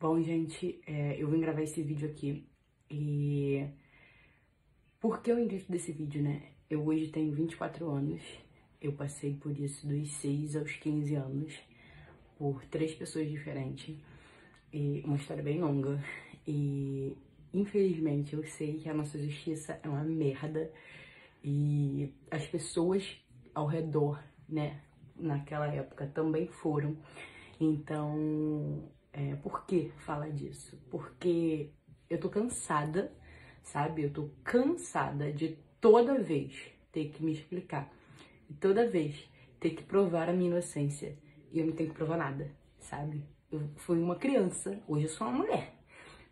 Bom, gente, eu vim gravar esse vídeo aqui e... Por que o intuito desse vídeo, né? Eu hoje tenho 24 anos, eu passei por isso dos 6 aos 15 anos, por 3 pessoas diferentes, e uma história bem longa. E, infelizmente, eu sei que a nossa justiça é uma merda e as pessoas ao redor, né, naquela época também foram. Então, por que falar disso? Porque eu tô cansada, sabe? Eu tô cansada de toda vez ter que me explicar. E toda vez ter que provar a minha inocência. E eu não tenho que provar nada, sabe? Eu fui uma criança, hoje eu sou uma mulher.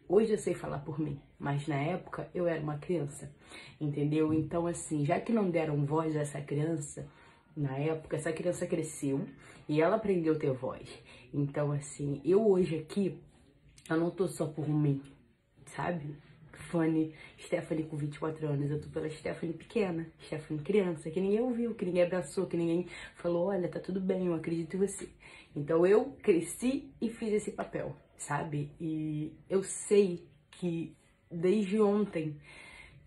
Hoje eu sei falar por mim, mas na época eu era uma criança, entendeu? Então, assim, já que não deram voz a essa criança, na época, essa criança cresceu e ela aprendeu a ter voz. Então, assim, eu hoje aqui, eu não tô só por mim, sabe? Stephanie com 24 anos, eu tô pela Stephanie pequena, Stephanie criança, que ninguém ouviu, que ninguém abraçou, que ninguém falou, olha, tá tudo bem, eu acredito em você. Então eu cresci e fiz esse papel, sabe? E eu sei que desde ontem,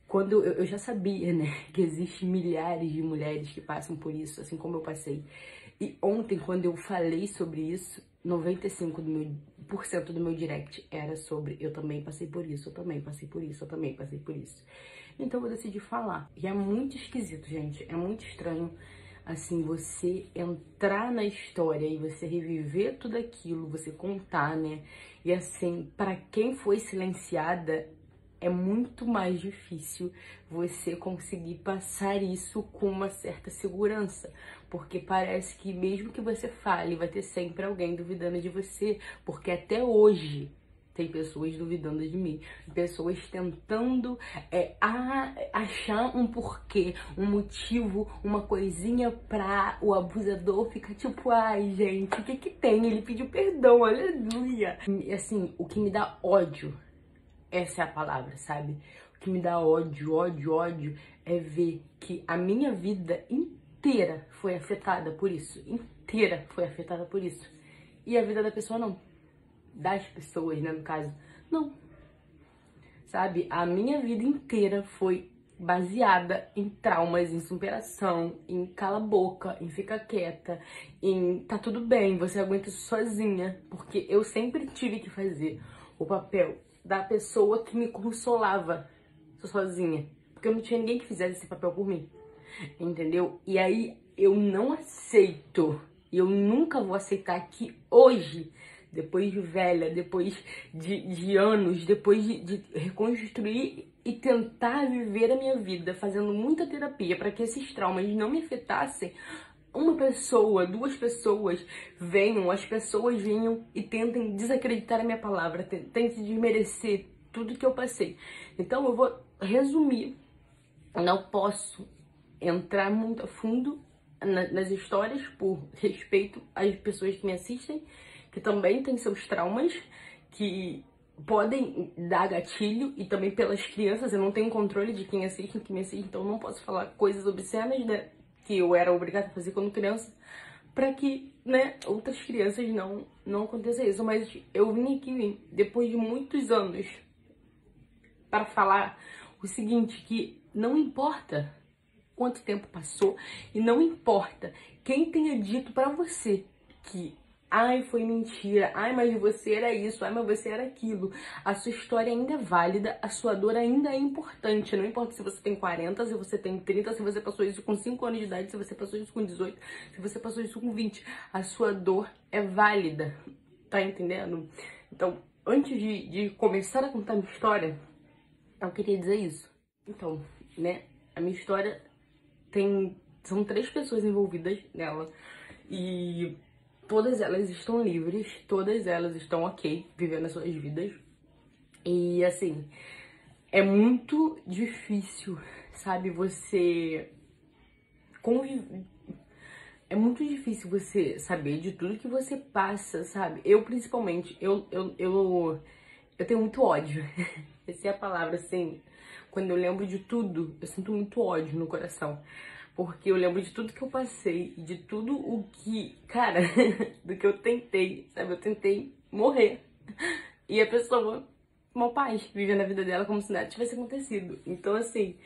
quando eu já sabia, né, que existem milhares de mulheres que passam por isso, assim como eu passei. E ontem, quando eu falei sobre isso, 95% do meu direct era sobre eu também passei por isso, eu também passei por isso, eu também passei por isso. Então eu decidi falar. E é muito esquisito, gente, é muito estranho, assim, você entrar na história e você reviver tudo aquilo, você contar, né? E assim, pra quem foi silenciada, é muito mais difícil você conseguir passar isso com uma certa segurança, porque parece que mesmo que você fale, vai ter sempre alguém duvidando de você, porque até hoje tem pessoas duvidando de mim, pessoas tentando achar um porquê, um motivo, uma coisinha pra o abusador ficar tipo, ai gente, o que que tem? Ele pediu perdão, aleluia. E assim, o que me dá ódio, essa é a palavra, sabe? O que me dá ódio, ódio, é ver que a minha vida inteira foi afetada por isso. Inteira foi afetada por isso. E a vida da pessoa não. Das pessoas, né, no caso. Não. Sabe? A minha vida inteira foi baseada em traumas, em superação, em cala a boca, em ficar quieta, em tá tudo bem, você aguenta isso sozinha. Porque eu sempre tive que fazer o papel da pessoa que me consolava sozinha. Porque eu não tinha ninguém que fizesse esse papel por mim. Entendeu? E aí eu não aceito, e eu nunca vou aceitar que hoje, depois de velha, depois de anos, depois de reconstruir e tentar viver a minha vida, fazendo muita terapia para que esses traumas não me afetassem, uma pessoa, 2 pessoas as pessoas venham e tentem desacreditar a minha palavra, tentem desmerecer tudo que eu passei. Então eu vou resumir, eu não posso entrar muito a fundo nas histórias por respeito às pessoas que me assistem, que também têm seus traumas, que podem dar gatilho, e também pelas crianças, eu não tenho controle de quem assiste, que me assiste, então eu não posso falar coisas obscenas, né, que eu era obrigada a fazer quando criança, para que, né, outras crianças não aconteça isso. Mas eu vim aqui depois de muitos anos para falar o seguinte, que não importa quanto tempo passou e não importa quem tenha dito pra você que ai, foi mentira, ai, mas você era isso, ai, mas você era aquilo. A sua história ainda é válida, a sua dor ainda é importante. Não importa se você tem 40, se você tem 30, se você passou isso com 5 anos de idade, se você passou isso com 18, se você passou isso com 20. A sua dor é válida, tá entendendo? Então, antes de começar a contar minha história, eu queria dizer isso. Então, né, a minha história são 3 pessoas envolvidas nela e todas elas estão livres, todas elas estão ok, vivendo as suas vidas. E assim, é muito difícil, sabe, você conviver. É muito difícil você saber de tudo que você passa, sabe? Eu, principalmente, eu tenho muito ódio. Essa é a palavra, assim. Quando eu lembro de tudo, eu sinto muito ódio no coração. Porque eu lembro de tudo que eu passei, de tudo o que, cara, do que eu tentei, sabe? Eu tentei morrer. e a pessoa, mal paz, vivendo a vida dela como se nada tivesse acontecido. Então, assim,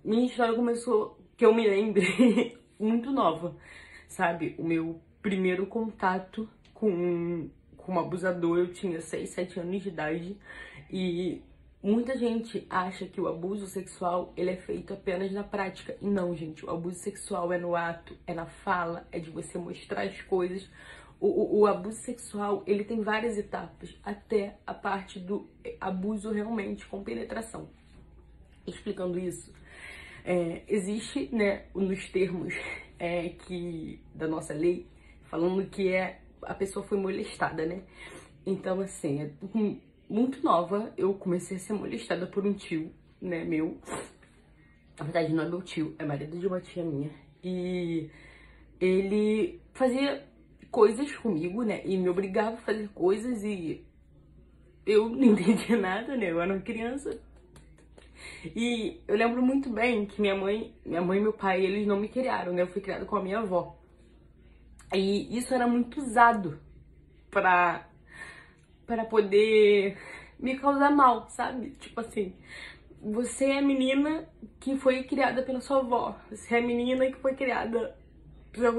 minha história começou, que eu me lembre, muito nova, sabe? O meu primeiro contato com um abusador, eu tinha 6, 7 anos de idade, e muita gente acha que o abuso sexual, ele é feito apenas na prática. E não, gente, o abuso sexual é no ato, é na fala, é de você mostrar as coisas. O abuso sexual, ele tem várias etapas, até a parte do abuso realmente com penetração. Explicando isso, existe, né, nos termos da nossa lei, falando que a pessoa foi molestada, né? Então, assim, muito nova, eu comecei a ser molestada por um tio, né, meu. Na verdade, não é meu tio, é marido de uma tia minha. E ele fazia coisas comigo, né, e me obrigava a fazer coisas e eu não entendia nada, né, eu era uma criança. E eu lembro muito bem que minha mãe e meu pai, eles não me criaram, né, eu fui criada com a minha avó. E isso era muito usado pra poder me causar mal, sabe? Tipo assim, você é a menina que foi criada pela sua avó. Você é a menina que foi criada,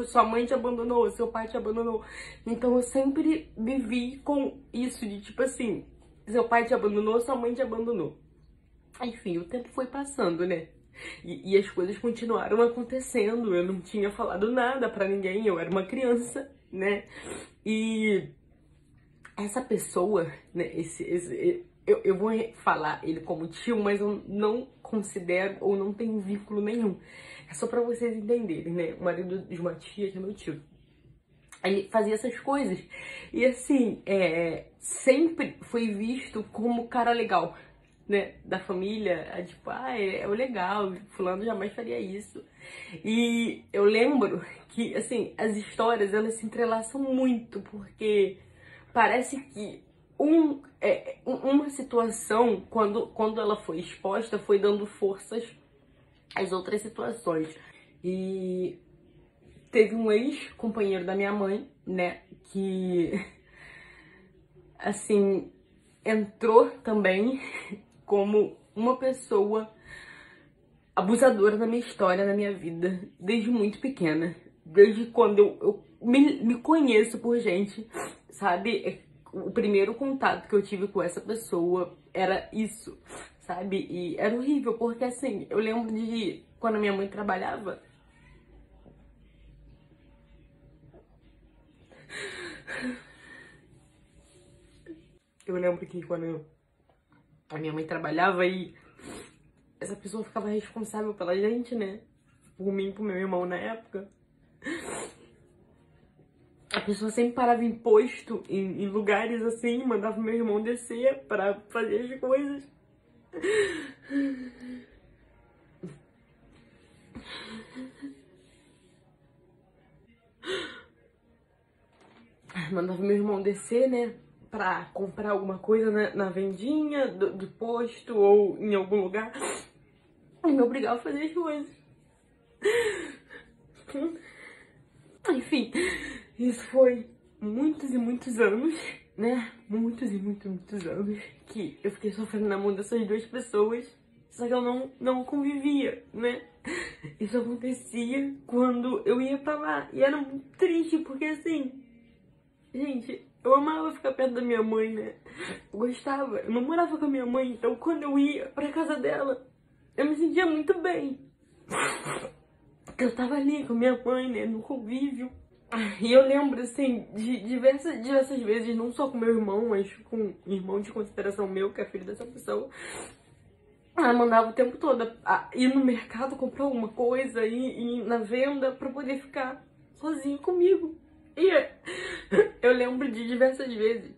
sua mãe te abandonou, seu pai te abandonou. Então eu sempre vivi com isso de tipo assim, seu pai te abandonou, sua mãe te abandonou. Enfim, o tempo foi passando, né? E as coisas continuaram acontecendo. Eu não tinha falado nada pra ninguém, eu era uma criança, né? E essa pessoa, né, eu vou falar ele como tio, mas eu não considero ou não tenho vínculo nenhum. É só pra vocês entenderem, né? O marido de uma tia, que é meu tio. Ele fazia essas coisas. E assim, sempre foi visto como cara legal, né? Da família. Tipo, é o legal, fulano jamais faria isso. E eu lembro que, assim, as histórias, elas se entrelaçam muito, porque parece que uma situação, quando ela foi exposta, foi dando forças às outras situações. E teve um ex-companheiro da minha mãe, né, que, assim, entrou também como uma pessoa abusadora na minha história, na minha vida, desde muito pequena. Desde quando eu me conheço por gente, sabe? O primeiro contato que eu tive com essa pessoa era isso, sabe? E era horrível, porque assim, eu lembro de quando minha mãe trabalhava. Eu lembro que quando a minha mãe trabalhava e essa pessoa ficava responsável pela gente, né? Por mim e pro meu irmão na época. A pessoa sempre parava em posto, em lugares assim, mandava meu irmão descer pra fazer as coisas. Mandava meu irmão descer, né? Pra comprar alguma coisa na vendinha do posto ou em algum lugar. E me obrigava a fazer as coisas. Enfim, isso foi muitos e muitos anos, né? Muitos e muitos anos que eu fiquei sofrendo na mão dessas duas pessoas. Só que eu não convivia, né? Isso acontecia quando eu ia pra lá. E era muito triste, porque assim... Gente, eu amava ficar perto da minha mãe, né? Eu gostava. Eu não morava com a minha mãe, então quando eu ia pra casa dela, eu me sentia muito bem. Porque eu tava ali com a minha mãe, né? No convívio. E eu lembro, assim, de diversas vezes, não só com meu irmão, mas com um irmão de consideração meu, que é filho dessa pessoa. Ela mandava o tempo todo ir no mercado comprar alguma coisa, ir na venda pra poder ficar sozinho comigo. E eu lembro de diversas vezes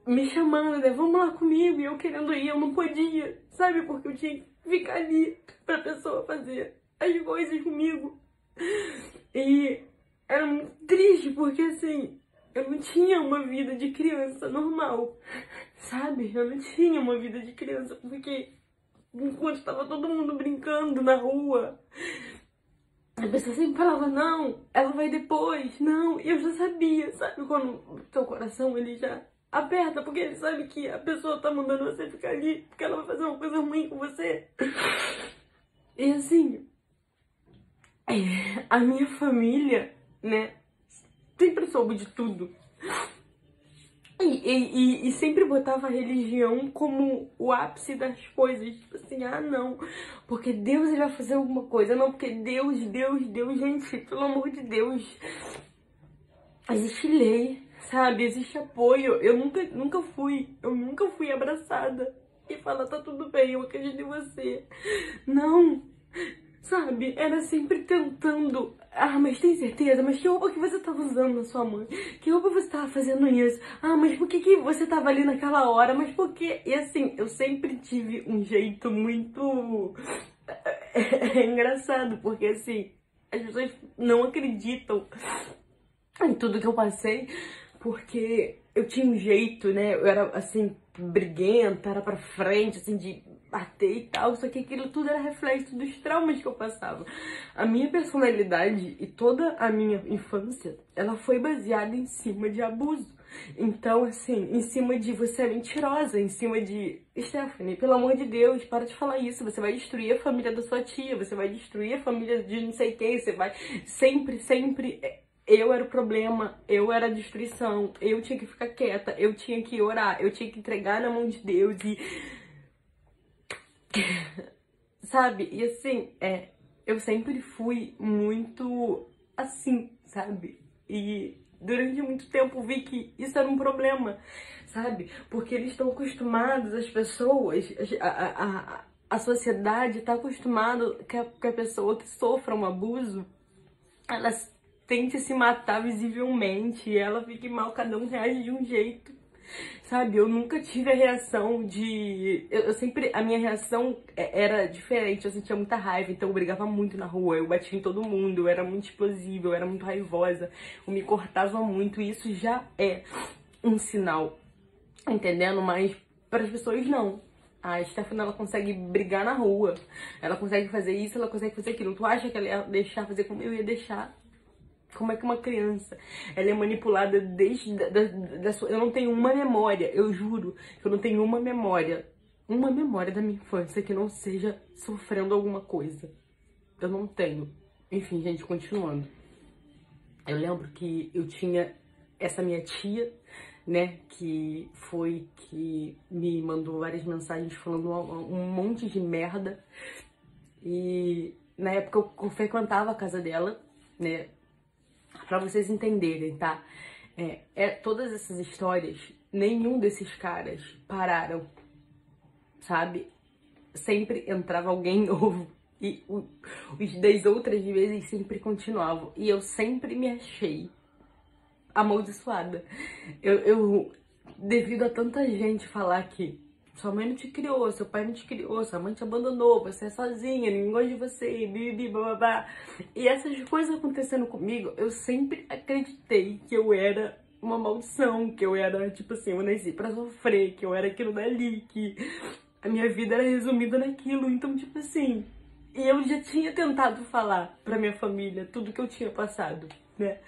me chamando, né? Vamos lá comigo, e eu querendo ir, eu não podia, sabe? Porque eu tinha que ficar ali pra pessoa fazer as coisas comigo. E era muito triste, porque assim, eu não tinha uma vida de criança normal, sabe? Eu não tinha uma vida de criança, porque enquanto estava todo mundo brincando na rua, a pessoa sempre falava, não, ela vai depois, não, e eu já sabia, sabe? Quando o teu coração, ele já aperta, porque ele sabe que a pessoa tá mandando você ficar ali, porque ela vai fazer uma coisa ruim com você. E assim, a minha família, né, sempre soube de tudo. E sempre botava a religião como o ápice das coisas. Tipo assim, ah não, porque Deus ele vai fazer alguma coisa. Não, porque Deus, gente, pelo amor de Deus. Existe lei, sabe? Existe apoio. Eu nunca fui abraçada e falar, tá tudo bem, eu acredito em você. Não, sabe? Era sempre tentando. Ah, mas tem certeza? Mas que roupa que você tava usando na sua mãe? Que roupa você tava fazendo isso? Ah, mas por que você tava ali naquela hora? Mas por quê? E assim, eu sempre tive um jeito muito... É engraçado, porque assim, as pessoas não acreditam em tudo que eu passei, porque eu tinha um jeito, né? Eu era assim, briguenta, era pra frente, assim, de bater e tal, só que aquilo tudo era reflexo dos traumas que eu passava. A minha personalidade e toda a minha infância, ela foi baseada em cima de abuso. Então, assim, em cima de você é mentirosa, em cima de... Stephanie, pelo amor de Deus, para de falar isso, você vai destruir a família da sua tia, você vai destruir a família de não sei quem, você vai... Sempre... Eu era o problema, eu era a destruição, eu tinha que ficar quieta, eu tinha que orar, eu tinha que entregar na mão de Deus e... Sabe? E assim, eu sempre fui muito assim, sabe? E durante muito tempo vi que isso era um problema, sabe? Porque eles estão acostumados, as pessoas, a sociedade está acostumada que a pessoa que sofra um abuso, ela tente se matar visivelmente, e ela fique mal, cada um reage de um jeito. Sabe, eu nunca tive a reação de... Eu sempre... A minha reação era diferente, eu sentia muita raiva, então eu brigava muito na rua, eu batia em todo mundo, eu era muito explosiva, eu era muito raivosa, eu me cortava muito, e isso já é um sinal, entendendo? Mas para as pessoas não. A Stephanie, ela consegue brigar na rua, ela consegue fazer isso, ela consegue fazer aquilo. Tu acha que ela ia deixar fazer como eu ia deixar? Como é que uma criança, ela é manipulada desde da sua... Eu não tenho uma memória, eu juro que eu não tenho uma memória da minha infância que não seja sofrendo alguma coisa. Eu não tenho. Enfim, gente, continuando. Eu lembro que eu tinha essa minha tia, né, que me mandou várias mensagens falando um monte de merda. E na época eu frequentava a casa dela, né, pra vocês entenderem, tá? Todas essas histórias, nenhum desses caras pararam, sabe? Sempre entrava alguém novo e os 10 outras vezes sempre continuavam. E eu sempre me achei amaldiçoada. Devido a tanta gente falar que sua mãe não te criou, seu pai não te criou, sua mãe te abandonou, você é sozinha, ninguém gosta de você, bibi, bababá. E essas coisas acontecendo comigo, eu sempre acreditei que eu era uma maldição, que eu era, tipo assim, eu nasci pra sofrer, que eu era aquilo dali, que a minha vida era resumida naquilo. Então, tipo assim, e eu já tinha tentado falar pra minha família tudo que eu tinha passado, né?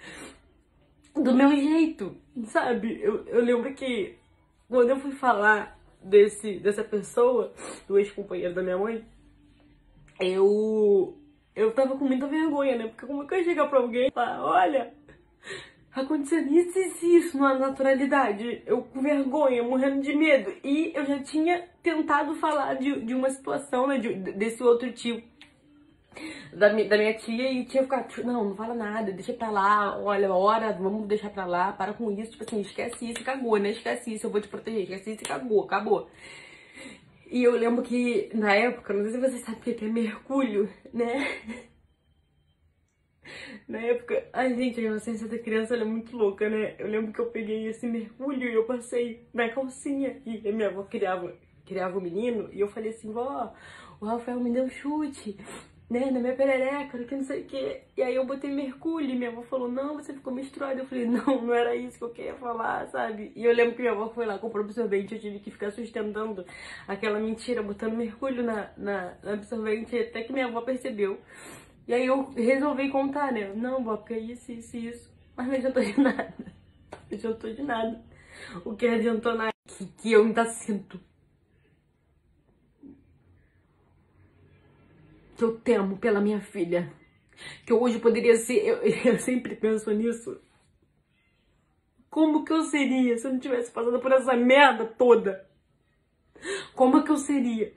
Do meu jeito, sabe? Eu lembro que quando eu fui falar dessa pessoa, do ex-companheiro da minha mãe, eu tava com muita vergonha, né? Porque como é que eu ia chegar pra alguém e falar, olha, acontecendo isso e isso na naturalidade, eu com vergonha, morrendo de medo. E eu já tinha tentado falar de uma situação, né, desse outro tio da minha tia, e tinha ficado, não fala nada, deixa pra lá, olha, vamos deixar pra lá, para com isso, tipo assim, esquece isso e cagou, né? Esquece isso, eu vou te proteger, esquece isso e cagou, acabou. E eu lembro que, na época, não sei se vocês sabem o que é mergulho, né? Na época, ai gente, a inocência da criança ela é muito louca, né? Eu lembro que eu peguei esse mergulho e eu passei na calcinha, e a minha avó criava o menino, e eu falei assim, vó, o Rafael me deu um chute, né, na minha perereca, que não sei o que. E aí eu botei mergulho e minha avó falou, não, você ficou menstruada. Eu falei, não era isso que eu queria falar, sabe? E eu lembro que minha avó foi lá, comprou absorvente, eu tive que ficar sustentando aquela mentira, botando mergulho na absorvente, até que minha avó percebeu. E aí eu resolvi contar, né? Não, vó, porque é isso. Mas não adiantou de nada. Não adiantou de nada. O que adiantou nada que eu ainda sinto. Que eu temo pela minha filha. Que eu hoje poderia ser... Eu sempre penso nisso. Como que eu seria se eu não tivesse passado por essa merda toda? Como que eu seria?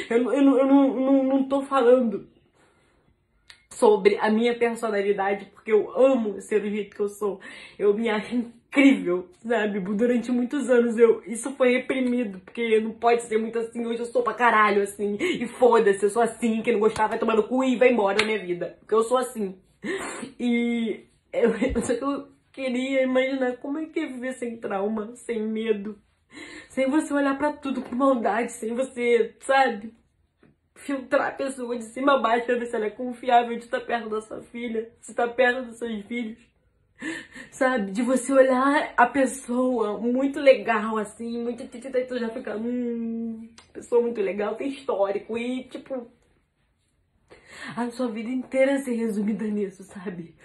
Eu não tô falando sobre a minha personalidade, porque eu amo ser do jeito que eu sou. Eu me acho incrível, sabe? Durante muitos anos isso foi reprimido, porque não pode ser muito assim. Hoje eu sou pra caralho, assim. E foda-se, eu sou assim, quem não gostar vai tomar no cu e vai embora da minha vida. Porque eu sou assim. E só que eu queria imaginar como é que é viver sem trauma, sem medo. Sem você olhar pra tudo com maldade, sem você, sabe? Filtrar a pessoa de cima a baixo pra ver se ela é confiável de estar perto da sua filha, se tá perto dos seus filhos, sabe? De você olhar a pessoa muito legal, assim, muito... E tu já fica, pessoa muito legal, tem histórico e, tipo, a sua vida inteira ser resumida nisso, sabe?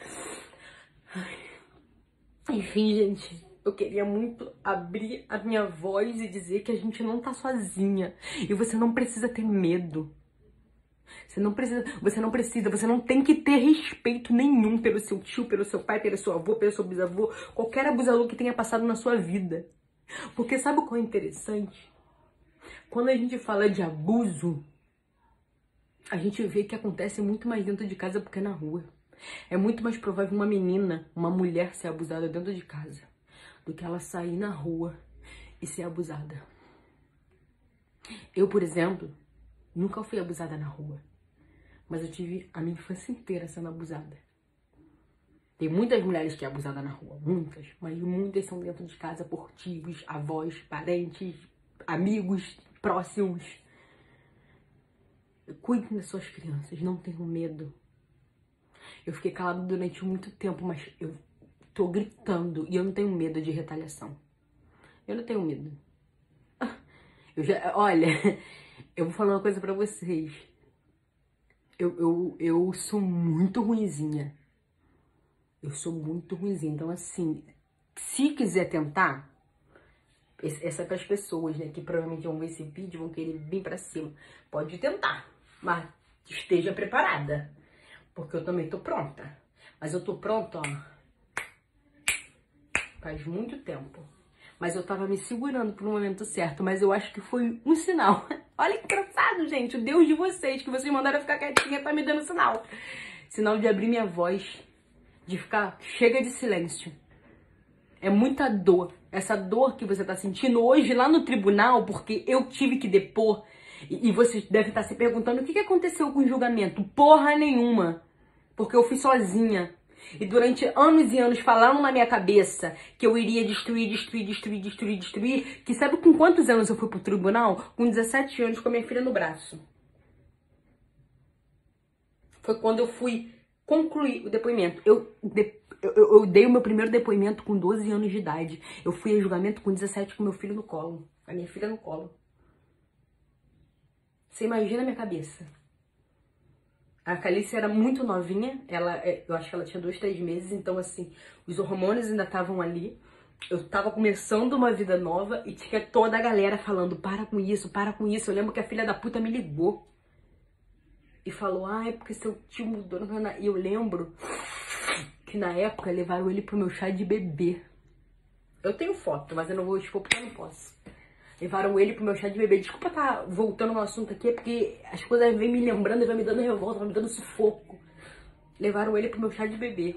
Enfim, gente, eu queria muito abrir a minha voz e dizer que a gente não tá sozinha. E você não precisa ter medo. Você não tem que ter respeito nenhum pelo seu tio, pelo seu pai, pelo seu avô, pelo seu bisavô, qualquer abusador que tenha passado na sua vida. Porque sabe o que é interessante? Quando a gente fala de abuso, a gente vê que acontece muito mais dentro de casa do que na rua. É muito mais provável uma menina, uma mulher ser abusada dentro de casa do que ela sair na rua e ser abusada. Eu, por exemplo, nunca fui abusada na rua. Mas eu tive a minha infância inteira sendo abusada. Tem muitas mulheres que é abusada na rua, muitas. Mas muitas são dentro de casa por tios, avós, parentes, amigos próximos. Cuidem das suas crianças, não tenham medo. Eu fiquei calada durante muito tempo, mas eu tô gritando e eu não tenho medo de retaliação. Eu não tenho medo. Olha, eu vou falar uma coisa pra vocês. Eu sou muito ruinzinha. Eu sou muito ruinzinha. Então, assim, se quiser tentar, essa é para as pessoas, né, que provavelmente vão ver esse vídeo, vão querer vir pra cima. Pode tentar, mas esteja preparada. Porque eu também tô pronta. Mas eu tô pronta, ó, faz muito tempo. Mas eu tava me segurando pro momento certo. Mas eu acho que foi um sinal. Olha que engraçado, gente. O Deus de vocês, que vocês mandaram eu ficar quietinha, tá me dando sinal. Sinal de abrir minha voz. De ficar... Chega de silêncio. É muita dor. Essa dor que você tá sentindo hoje lá no tribunal, porque eu tive que depor. E vocês devem estar se perguntando o que aconteceu com o julgamento. Porra nenhuma. Porque eu fui sozinha. E durante anos e anos falaram na minha cabeça que eu iria destruir. Que sabe com quantos anos eu fui pro tribunal? Com 17 anos, com a minha filha no braço. Foi quando eu fui concluir o depoimento. Eu dei o meu primeiro depoimento com 12 anos de idade. Eu fui a julgamento com 17 com meu filho no colo. A minha filha no colo. Você imagina a minha cabeça. A Calice era muito novinha, eu acho que ela tinha 2, 3 meses, então assim, os hormônios ainda estavam ali. Eu tava começando uma vida nova e tinha toda a galera falando, para com isso, para com isso. Eu lembro que a filha da puta me ligou e falou, é porque seu tio mudou. E eu lembro que na época levaram ele pro meu chá de bebê. Eu tenho foto, mas eu não vou expor porque eu não posso. Levaram ele pro meu chá de bebê. Desculpa tá voltando no assunto aqui, é porque as coisas vêm me lembrando e vão me dando revolta, vão me dando sufoco. Levaram ele pro meu chá de bebê.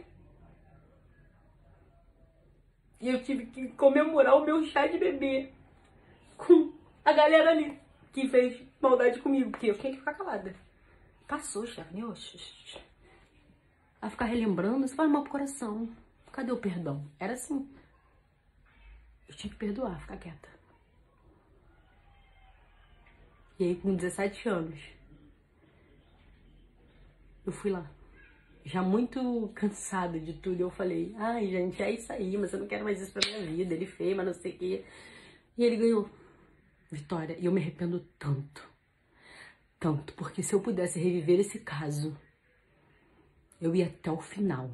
E eu tive que comemorar o meu chá de bebê com a galera ali que fez maldade comigo, porque eu tinha que ficar calada. Passou, chefe, né? A ficar relembrando, isso vai mal pro coração. Cadê o perdão? Era assim. Eu tinha que perdoar, ficar quieta. E aí, com 17 anos, eu fui lá. Já muito cansada de tudo, eu falei, ai, gente, é isso aí, mas eu não quero mais isso pra minha vida. Ele fez, mas não sei o quê. E ele ganhou. Vitória. E eu me arrependo tanto. Tanto. Porque se eu pudesse reviver esse caso, eu ia até o final.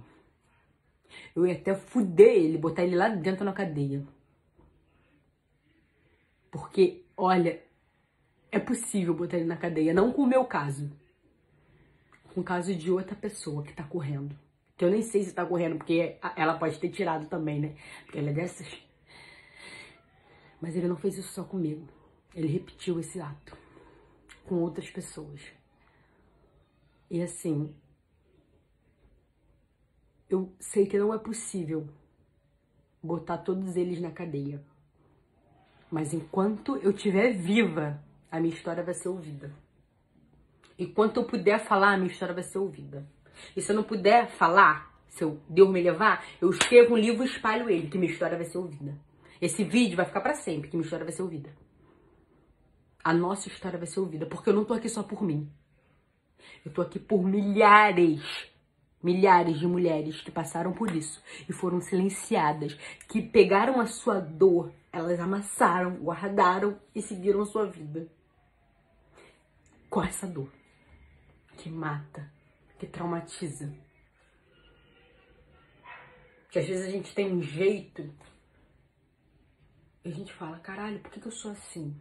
Eu ia até fuder ele, botar ele lá dentro na cadeia. Porque, olha, é possível botar ele na cadeia, não com o meu caso. Com o caso de outra pessoa que tá correndo. Que eu nem sei se tá correndo, porque ela pode ter tirado também, né? Porque ela é dessas. Mas ele não fez isso só comigo. Ele repetiu esse ato com outras pessoas. E assim, eu sei que não é possível botar todos eles na cadeia. Mas enquanto eu estiver viva, a minha história vai ser ouvida. Enquanto eu puder falar, a minha história vai ser ouvida. E se eu não puder falar, se Deus me levar, eu escrevo um livro e espalho ele, que minha história vai ser ouvida. Esse vídeo vai ficar pra sempre, que minha história vai ser ouvida. A nossa história vai ser ouvida, porque eu não tô aqui só por mim. Eu tô aqui por milhares de mulheres que passaram por isso e foram silenciadas, que pegaram a sua dor, elas amassaram, guardaram e seguiram a sua vida. Com essa dor que mata, que traumatiza. Que às vezes a gente tem um jeito e a gente fala, caralho, por que eu sou assim?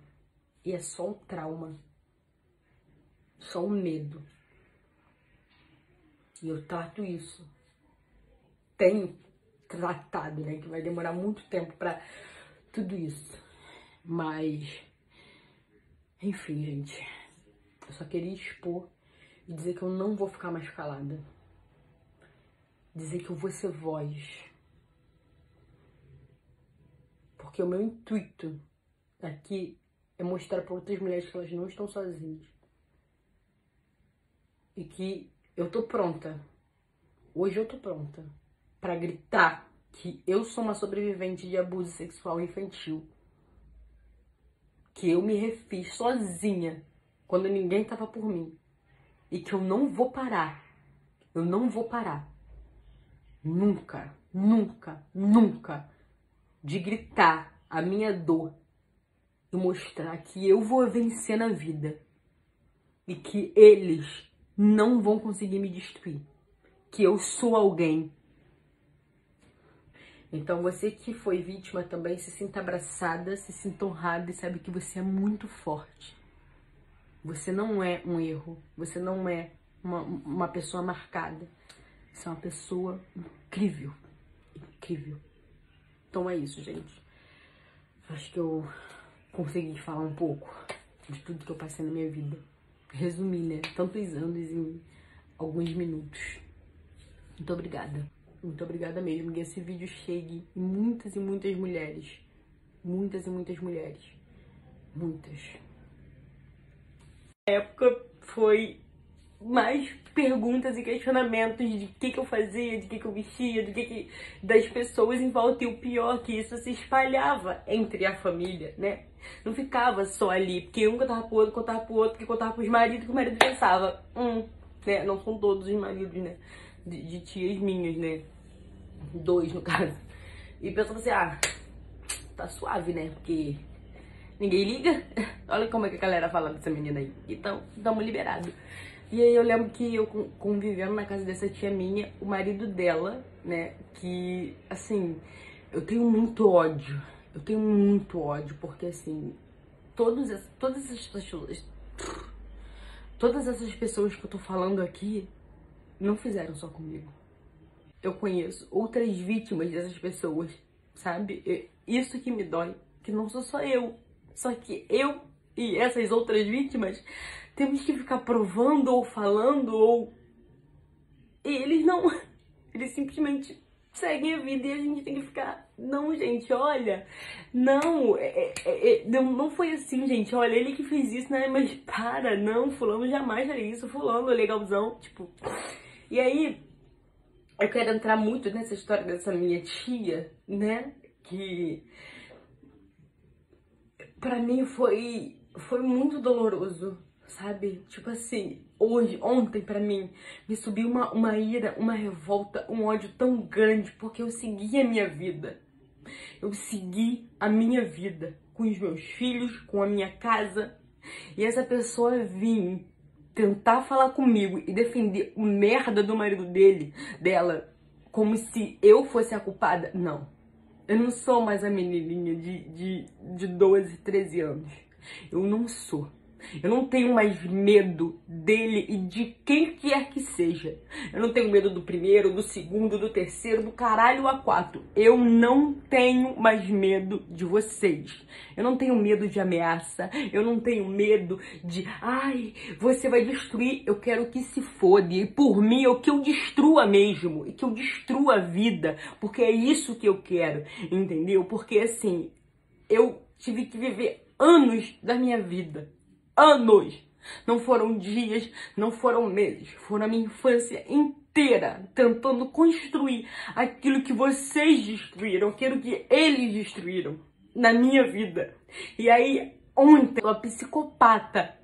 E é só um trauma, só um medo. E eu trato isso. Tenho tratado, né? Que vai demorar muito tempo pra tudo isso. Mas, enfim, gente. Eu só queria expor e dizer que eu não vou ficar mais calada. Dizer que eu vou ser voz. Porque o meu intuito aqui é mostrar para outras mulheres que elas não estão sozinhas. E que eu tô pronta. Hoje eu tô pronta pra gritar que eu sou uma sobrevivente de abuso sexual infantil. Que eu me refiz sozinha quando ninguém tava por mim. E que eu não vou parar. Eu não vou parar. Nunca, nunca, nunca. De gritar a minha dor e mostrar que eu vou vencer na vida. E que eles não vão conseguir me destruir. Que eu sou alguém. Então você que foi vítima também, se sinta abraçada, se sinta honrada e sabe que você é muito forte. Você não é um erro, você não é uma pessoa marcada. Você é uma pessoa incrível, incrível. Então é isso, gente. Acho que eu consegui falar um pouco de tudo que eu passei na minha vida. Resumir, né? Tantos anos em alguns minutos. Muito obrigada. Muito obrigada mesmo. Que esse vídeo chegue em muitas e muitas mulheres. Muitas e muitas mulheres. Muitas. A época foi mais perguntas e questionamentos de que eu fazia, de que eu vestia, das pessoas em volta. E o pior que isso se espalhava entre a família, né? Não ficava só ali, porque um contava pro outro, contava pro outro, que contava pros maridos, que o marido pensava, né? Não são todos os maridos, né? De tias minhas, né? 2 no caso. E pensava assim, tá suave, né? Porque ninguém liga. Olha como é que a galera fala dessa menina aí. Então, estamos liberados. E aí eu lembro que eu convivendo na casa dessa tia minha, o marido dela, né? Que, assim, eu tenho muito ódio. Eu tenho muito ódio, porque, assim, todas essas pessoas que eu tô falando aqui não fizeram só comigo. Eu conheço outras vítimas dessas pessoas, sabe? Isso que me dói, que não sou só eu. Só que eu e essas outras vítimas temos que ficar provando ou falando ou... E eles não... Eles simplesmente seguem a vida e a gente tem que ficar... Não, gente, olha... Não, não foi assim, gente. Olha, ele que fez isso, né? Mas para, não, fulano jamais faria isso. Fulano é legalzão, tipo... E aí... Eu quero entrar muito nessa história dessa minha tia, né? Que... Pra mim foi muito doloroso, sabe? Tipo assim, ontem pra mim, me subiu uma ira, uma revolta, um ódio tão grande, porque eu segui a minha vida. Eu segui a minha vida com os meus filhos, com a minha casa. E essa pessoa vir tentar falar comigo e defender o merda do marido dela, como se eu fosse a culpada. Não. Eu não sou mais a menininha de 12, 13 anos. Eu não sou. Eu não tenho mais medo dele e de quem quer que seja. Eu não tenho medo do primeiro, do segundo, do terceiro, do caralho a quatro. Eu não tenho mais medo de vocês. Eu não tenho medo de ameaça. Eu não tenho medo de... Ai, você vai destruir. Eu quero que se foda. E por mim, que eu destrua mesmo. E que eu destrua a vida. Porque é isso que eu quero. Entendeu? Porque assim, eu tive que viver anos da minha vida. Anos. Não foram dias, não foram meses. Foram a minha infância inteira tentando construir aquilo que vocês destruíram, aquilo que eles destruíram na minha vida. E aí, ontem, uma psicopata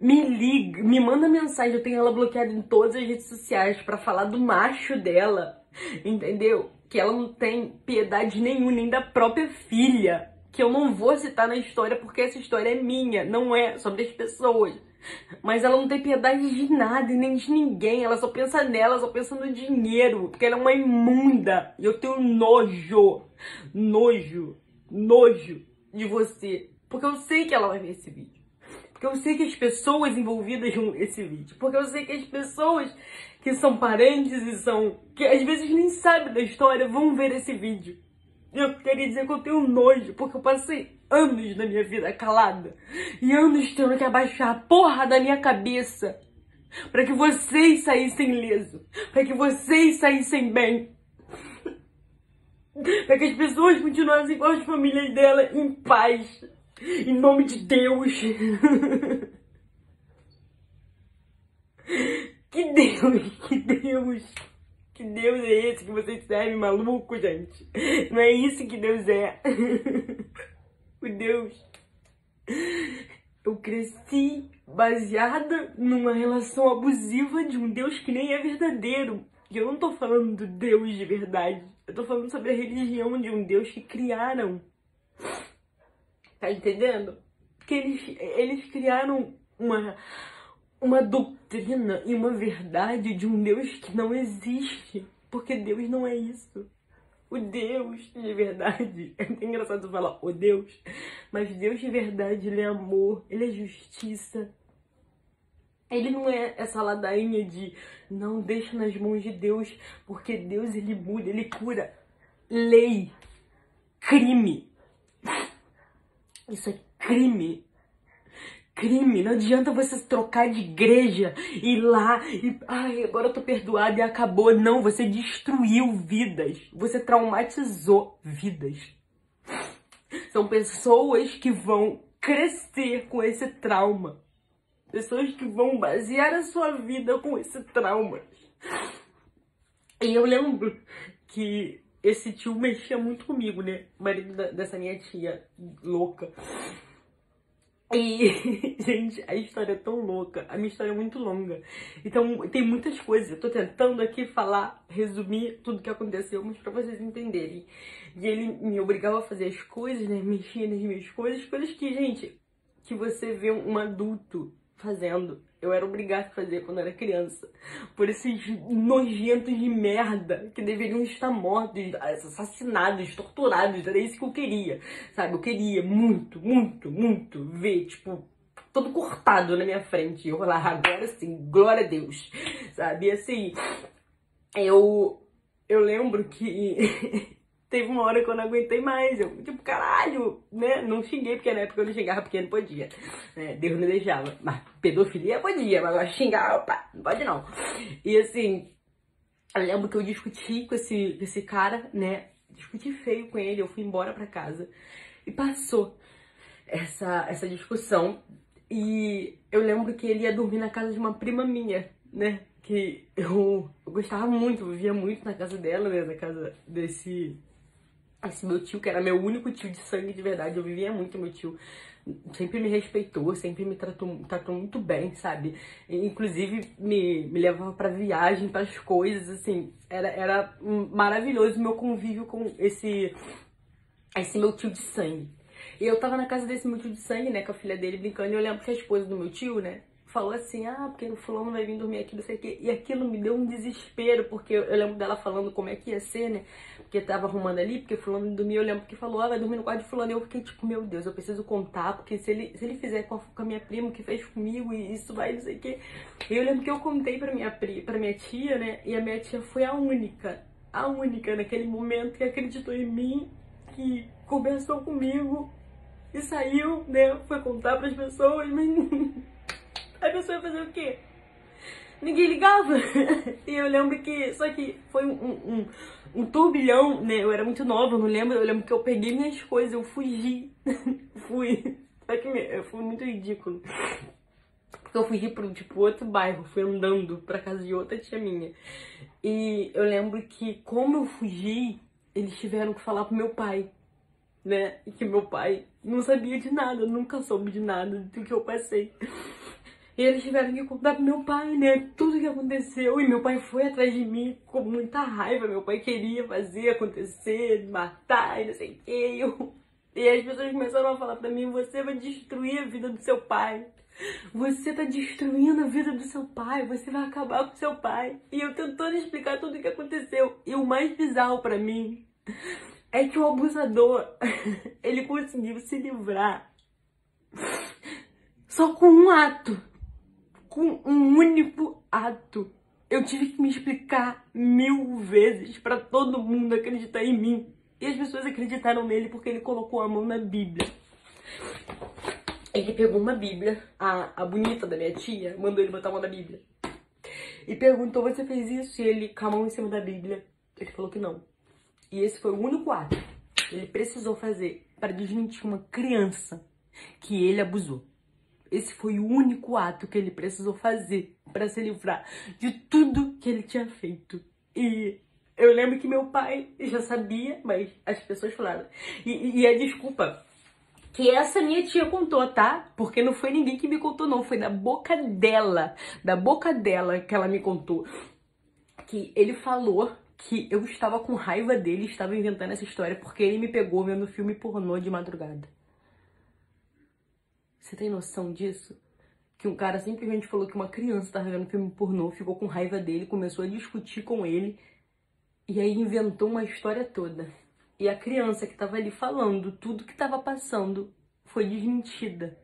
me liga, me manda mensagem, eu tenho ela bloqueada em todas as redes sociais pra falar do macho dela, entendeu? Que ela não tem piedade nenhuma, nem da própria filha. Que eu não vou citar na história porque essa história é minha, não é sobre as pessoas. Mas ela não tem piedade de nada e nem de ninguém. Ela só pensa nela, só pensa no dinheiro. Porque ela é uma imunda. E eu tenho nojo de você. Porque eu sei que ela vai ver esse vídeo. Porque eu sei que as pessoas envolvidas vão ver esse vídeo. Porque eu sei que as pessoas que são parentes e que às vezes nem sabem da história vão ver esse vídeo. Eu queria dizer que eu tenho nojo, porque eu passei anos da minha vida calada. E anos tendo que abaixar a porra da minha cabeça pra que vocês saíssem ileso. Pra que vocês saíssem bem. Pra que as pessoas continuassem com as famílias dela em paz. Em nome de Deus. Que Deus. Que Deus é esse que vocês servem, maluco, gente? Não é isso que Deus é. O Deus. Eu cresci baseada numa relação abusiva de um Deus que nem é verdadeiro. E eu não tô falando do Deus de verdade. Eu tô falando sobre a religião de um Deus que criaram. Tá entendendo? Porque eles criaram uma doutrina e uma verdade de um Deus que não existe. Porque Deus não é isso. O Deus de verdade, é engraçado falar o Deus, mas Deus de verdade, ele é amor, ele é justiça. Ele não é essa ladainha de não deixa nas mãos de Deus, porque Deus ele muda, ele cura. Lei, crime. Isso é crime. Crime, não adianta você trocar de igreja e ir lá e ai, agora eu tô perdoada e acabou. Não, você destruiu vidas, você traumatizou vidas. São pessoas que vão crescer com esse trauma, pessoas que vão basear a sua vida com esse trauma. E eu lembro que esse tio mexia muito comigo, né? O marido dessa minha tia louca. E, gente, a história é tão louca, a minha história é muito longa. Então, tem muitas coisas. Eu tô tentando aqui falar, resumir tudo que aconteceu, mas pra vocês entenderem. E ele me obrigava a fazer as coisas, né? Mexia nas minhas coisas que, gente, que você vê um adulto fazendo. Eu era obrigada a fazer quando era criança. Por esses nojentos de merda que deveriam estar mortos, assassinados, torturados. Era isso que eu queria, sabe? Eu queria muito, muito, muito ver, tipo, todo cortado na minha frente. Eu lá, agora sim, glória a Deus, sabe? E assim, eu lembro que... Teve uma hora que eu não aguentei mais, eu, tipo, caralho, né? Não xinguei, porque na época eu não xingava porque não podia, né? Deus não deixava. Mas pedofilia podia, mas agora xingar, opa, não pode não. E assim, eu lembro que eu discuti com esse cara, né? Discuti feio com ele, eu fui embora pra casa. E passou essa discussão. E eu lembro que ele ia dormir na casa de uma prima minha, né? Que eu gostava muito, eu vivia muito na casa dela, né? Na casa desse meu tio, que era meu único tio de sangue de verdade. Eu vivia muito, meu tio sempre me respeitou, sempre me tratou muito bem, sabe? Inclusive me levava pra viagem, pras coisas, assim. Era maravilhoso o meu convívio com esse meu tio de sangue. E eu tava na casa desse meu tio de sangue, né, com a filha dele brincando, e eu lembro que a esposa do meu tio, né, falou assim, porque o fulano vai vir dormir aqui, não sei o quê. E aquilo me deu um desespero, porque eu lembro dela falando como é que ia ser, né? Porque tava arrumando ali, porque fulano dormia, eu lembro que falou, vai dormir no quarto de fulano. E eu fiquei tipo, meu Deus, eu preciso contar, porque se ele fizer com a minha prima, o que fez comigo, e isso vai, não sei o quê. E eu lembro que eu contei pra minha tia, né? E a minha tia foi a única naquele momento que acreditou em mim, que conversou comigo e saiu, né? Foi contar pras pessoas, mas a pessoa ia fazer o quê? Ninguém ligava. E eu lembro que, só que foi um turbilhão, né? Eu era muito nova, eu não lembro. Eu lembro que eu peguei minhas coisas, eu fugi. Fui. Só que foi muito ridículo. Porque eu fugi pro, tipo, outro bairro, fui andando pra casa de outra tia minha. E eu lembro que, como eu fugi, eles tiveram que falar pro meu pai, né? E que meu pai não sabia de nada, nunca soube de nada do que eu passei. E eles tiveram que contar pro meu pai, né? Tudo que aconteceu. E meu pai foi atrás de mim com muita raiva. Meu pai queria fazer acontecer, matar e não sei o que. E as pessoas começaram a falar pra mim, você vai destruir a vida do seu pai. Você tá destruindo a vida do seu pai, você vai acabar com seu pai. E eu tentando explicar tudo o que aconteceu. E o mais bizarro pra mim é que o abusador, ele conseguiu se livrar só com um ato. Com um único ato. Eu tive que me explicar 1000 vezes pra todo mundo acreditar em mim. E as pessoas acreditaram nele porque ele colocou a mão na Bíblia. Ele pegou uma Bíblia, a bonita da minha tia, mandou ele botar a mão na Bíblia. E perguntou, você fez isso? E ele, com a mão em cima da Bíblia, ele falou que não. E esse foi o único ato que ele precisou fazer para desmentir uma criança que ele abusou. Esse foi o único ato que ele precisou fazer para se livrar de tudo que ele tinha feito. E eu lembro que meu pai já sabia, mas as pessoas falaram. E a desculpa que essa minha tia contou, tá? Porque não foi ninguém que me contou, não. Foi da boca dela que ela me contou. Que ele falou que eu estava com raiva dele, estava inventando essa história porque ele me pegou vendo filme pornô de madrugada. Você tem noção disso? Que um cara simplesmente falou que uma criança estava vendo filme pornô, ficou com raiva dele, começou a discutir com ele e aí inventou uma história toda. E a criança que estava ali falando tudo que estava passando foi desmentida.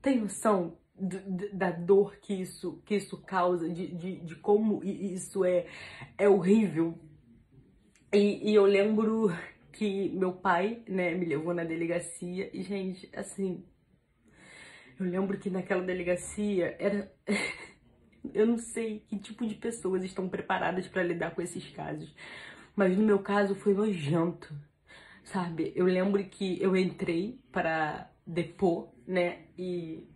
Tem noção da dor que isso causa, de como isso é horrível? E eu lembro que meu pai, né, me levou na delegacia e, gente, assim, eu lembro que naquela delegacia era... Eu não sei que tipo de pessoas estão preparadas para lidar com esses casos, mas no meu caso foi nojento, sabe? Eu lembro que eu entrei para depor, né, e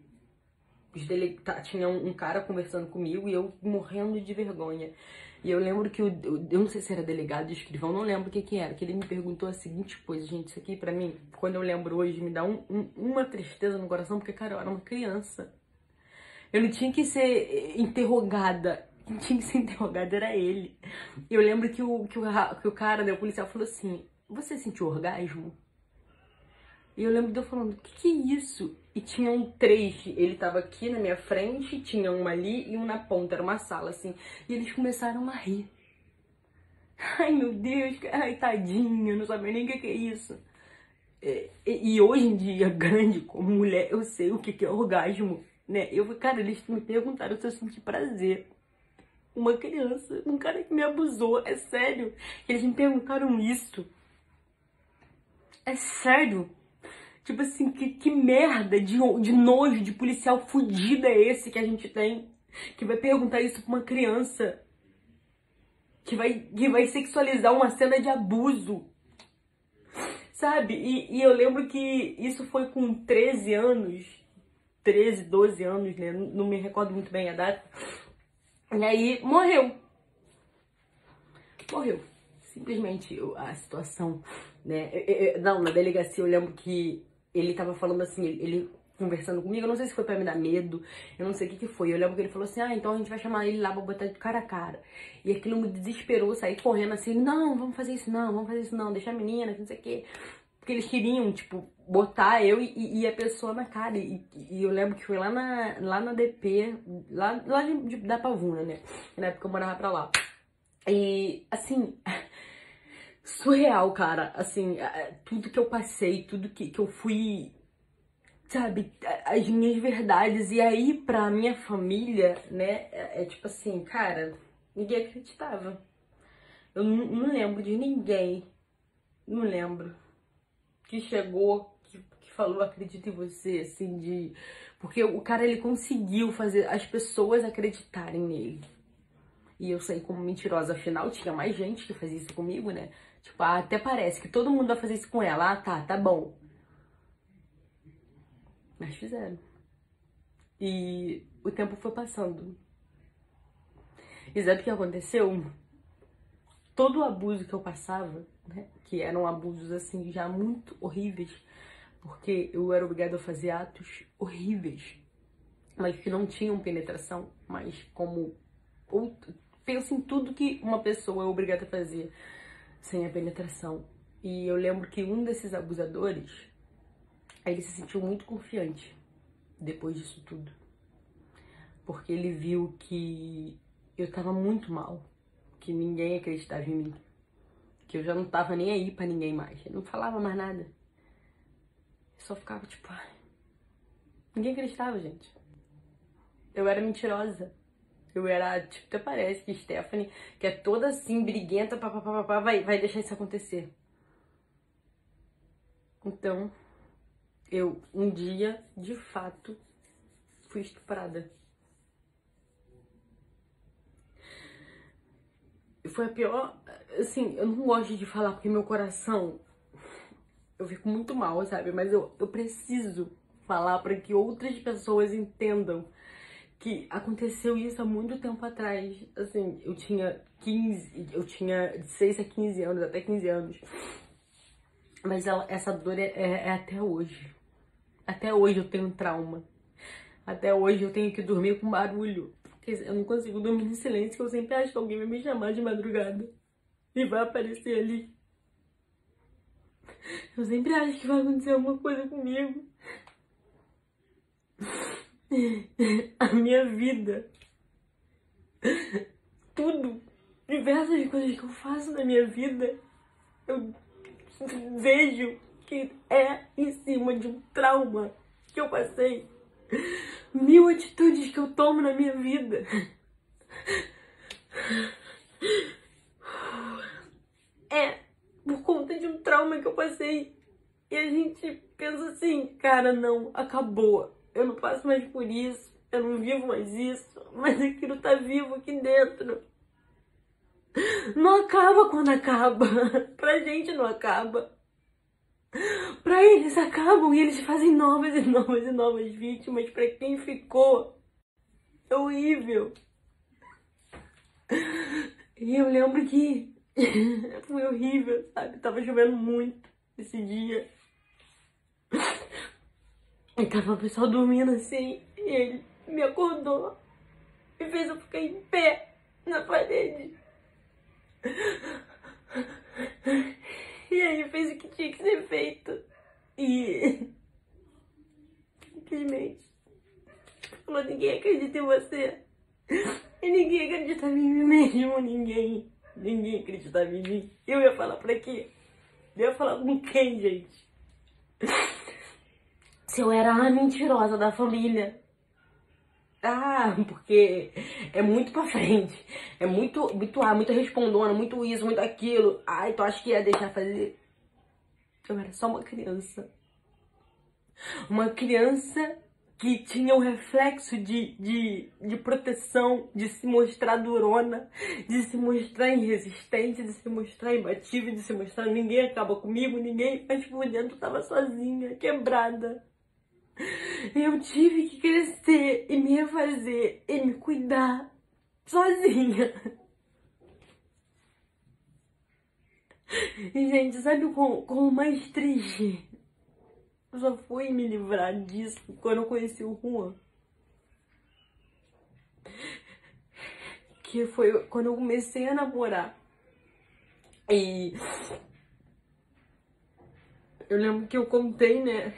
tinha um cara conversando comigo e eu morrendo de vergonha. E eu lembro que eu não sei se era delegado, escrivão, não lembro o que era, que ele me perguntou a seguinte coisa, gente, isso aqui pra mim, quando eu lembro hoje, me dá uma tristeza no coração, porque, cara, eu era uma criança. Eu não tinha que ser interrogada, quem tinha que ser interrogada era ele. E eu lembro que o cara, né, o policial falou assim, você sentiu orgasmo? E eu lembro de eu falando, o que é isso? E tinham 3, ele tava aqui na minha frente, tinha um ali e um na ponta, era uma sala assim. E eles começaram a rir. Ai meu Deus, ai tadinho, eu não sabia nem o que é isso. E hoje em dia, grande como mulher, eu sei o que é orgasmo, né? Cara, eles me perguntaram se eu senti prazer. Uma criança, um cara que me abusou, é sério. Eles me perguntaram isso. É sério. Tipo assim, que merda de nojo, de policial fudido é esse que a gente tem? Que vai perguntar isso pra uma criança. Que vai sexualizar uma cena de abuso. Sabe? E eu lembro que isso foi com 13 anos. 13, 12 anos, né? Não me recordo muito bem a data. E aí, morreu. Morreu. Simplesmente a situação, né? Não, na delegacia eu lembro que ele tava falando assim, ele conversando comigo, eu não sei se foi pra me dar medo, eu não sei o que foi. Eu lembro que ele falou assim, então a gente vai chamar ele lá pra botar de cara a cara. E aquilo me desesperou, sair correndo assim, não, vamos fazer isso não, deixa a menina, não sei o quê. Porque eles queriam, tipo, botar eu e a pessoa na cara. E eu lembro que foi lá na DP, lá da Pavuna, né? Na época eu morava pra lá. E, assim, surreal, cara. Assim, tudo que eu passei, tudo que eu fui, sabe, as minhas verdades. E aí, pra minha família, né, tipo assim, cara, ninguém acreditava. Eu não lembro de ninguém, não lembro, que chegou, que falou, acredito em você, assim, de... Porque o cara, ele conseguiu fazer as pessoas acreditarem nele. E eu saí como mentirosa, afinal, tinha mais gente que fazia isso comigo, né? Tipo, até parece que todo mundo vai fazer isso com ela. Tá bom. Mas fizeram. E o tempo foi passando. E sabe o que aconteceu? Todo o abuso que eu passava, né? Que eram abusos, assim, já muito horríveis. Porque eu era obrigada a fazer atos horríveis. Mas que não tinham penetração. Mas como... Pensa em tudo que uma pessoa é obrigada a fazer sem a penetração. E eu lembro que um desses abusadores, ele se sentiu muito confiante depois disso tudo. Porque ele viu que eu tava muito mal, que ninguém acreditava em mim, que eu já não tava nem aí pra ninguém mais. Eu não falava mais nada. Eu só ficava tipo, ai, ninguém acreditava, gente. Eu era mentirosa. Eu era, tipo, até parece que Stephanie, que é toda assim, briguenta, papapá, vai deixar isso acontecer. Então, eu, um dia, de fato, fui estuprada. Foi a pior, assim, eu não gosto de falar porque meu coração, eu fico muito mal, sabe? Mas eu preciso falar para que outras pessoas entendam que aconteceu isso há muito tempo atrás. Assim, eu tinha de 6 a 15 anos, até 15 anos. Mas essa dor é até hoje. Até hoje eu tenho trauma. Até hoje eu tenho que dormir com barulho. Porque eu não consigo dormir em silêncio, que eu sempre acho que alguém vai me chamar de madrugada e vai aparecer ali. Eu sempre acho que vai acontecer alguma coisa comigo. A minha vida, tudo, diversas coisas que eu faço na minha vida, eu vejo que é em cima de um trauma que eu passei. 1000 atitudes que eu tomo na minha vida. É por conta de um trauma que eu passei. E a gente pensa assim, cara, não, acabou. Eu não passo mais por isso, eu não vivo mais isso, mas aquilo tá vivo aqui dentro. Não acaba quando acaba. Pra gente não acaba. Pra eles acabam e eles fazem novas e novas e novas vítimas. Pra quem ficou, é horrível. E eu lembro que foi horrível, sabe? Tava chovendo muito esse dia. E tava o pessoal dormindo assim, e ele me acordou e fez eu ficar em pé na parede. E aí fez o que tinha que ser feito. E simplesmente falou, ninguém acredita em você. E ninguém acreditava em mim mesmo, ninguém. Ninguém acreditava em mim. Eu ia falar pra quê? Eu ia falar com quem, gente? Se eu era a mentirosa da família. Ah, porque é muito pra frente. É muito respondona, muito isso, muito aquilo. Ai, tu acha que ia deixar fazer? Eu era só uma criança. Uma criança que tinha o reflexo de proteção, de se mostrar durona, de se mostrar irresistente, de se mostrar imbatível, de se mostrar ninguém acaba comigo, ninguém, mas por dentro tava sozinha, quebrada. Eu tive que crescer e me refazer e me cuidar sozinha. E, gente, sabe o mais triste? Eu só fui me livrar disso quando eu conheci o Juan. Que foi quando eu comecei a namorar. E Eu lembro que eu contei, né?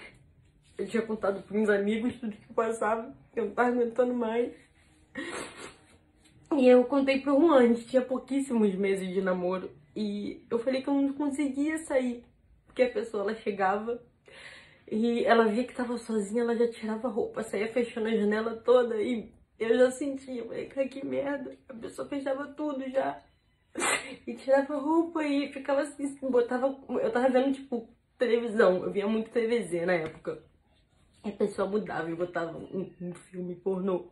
Eu tinha contado para uns amigos tudo que eu passava, que eu não tava aguentando mais. E eu contei pro Juan, a gente tinha pouquíssimos meses de namoro. E eu falei que eu não conseguia sair. Porque a pessoa, ela chegava e ela via que tava sozinha, ela já tirava a roupa, saía fechando a janela toda. E eu já sentia, eu falei, cara, que merda. A pessoa fechava tudo já. E tirava a roupa e ficava assim, botava... Eu tava vendo, tipo, televisão. Eu via muito TVZ na época. E a pessoa mudava e botava um filme pornô.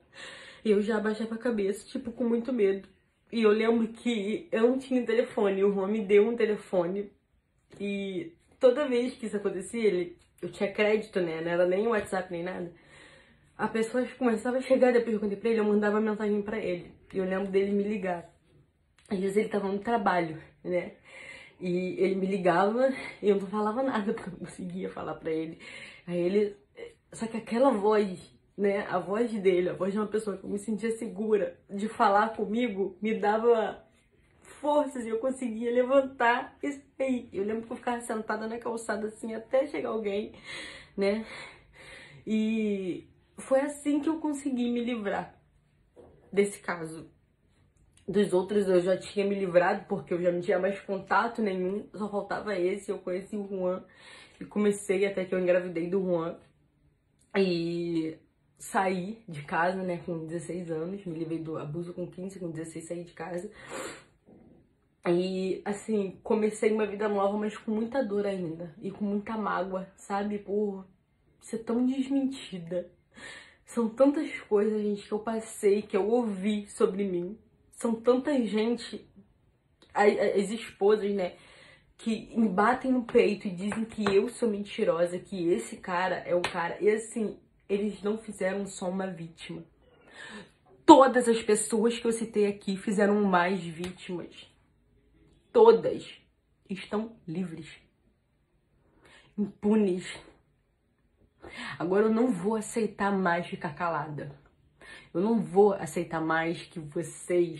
E eu já abaixava a cabeça, tipo, com muito medo. E eu lembro que eu não tinha telefone, o Juan me deu um telefone. E toda vez que isso acontecia, eu tinha crédito, né? Não era nem WhatsApp nem nada. A pessoa começava a chegar, depois eu contei pra ele, eu mandava mensagem pra ele. E eu lembro dele me ligar. Às vezes ele tava no trabalho, né? E ele me ligava e eu não falava nada, porque eu não conseguia falar pra ele. Aí ele... Só que aquela voz, né? A voz dele, a voz de uma pessoa que eu me sentia segura de falar comigo, me dava forças e eu conseguia levantar e sair. Eu lembro que eu ficava sentada na calçada assim até chegar alguém, né? E foi assim que eu consegui me livrar desse caso. Dos outros eu já tinha me livrado porque eu já não tinha mais contato nenhum, só faltava esse. Eu conheci o Juan e comecei até que eu engravidei do Juan. E saí de casa, né, com 16 anos, me livrei do abuso com 15, com 16 saí de casa. E, assim, comecei uma vida nova, mas com muita dor ainda. E com muita mágoa, sabe? Por ser tão desmentida. São tantas coisas, gente, que eu passei, que eu ouvi sobre mim. São tanta gente, as esposas, né, que me batem no peito e dizem que eu sou mentirosa, que esse cara é o cara. E assim, eles não fizeram só uma vítima. Todas as pessoas que eu citei aqui fizeram mais vítimas. Todas estão livres, impunes. Agora eu não vou aceitar mais ficar calada. Eu não vou aceitar mais que vocês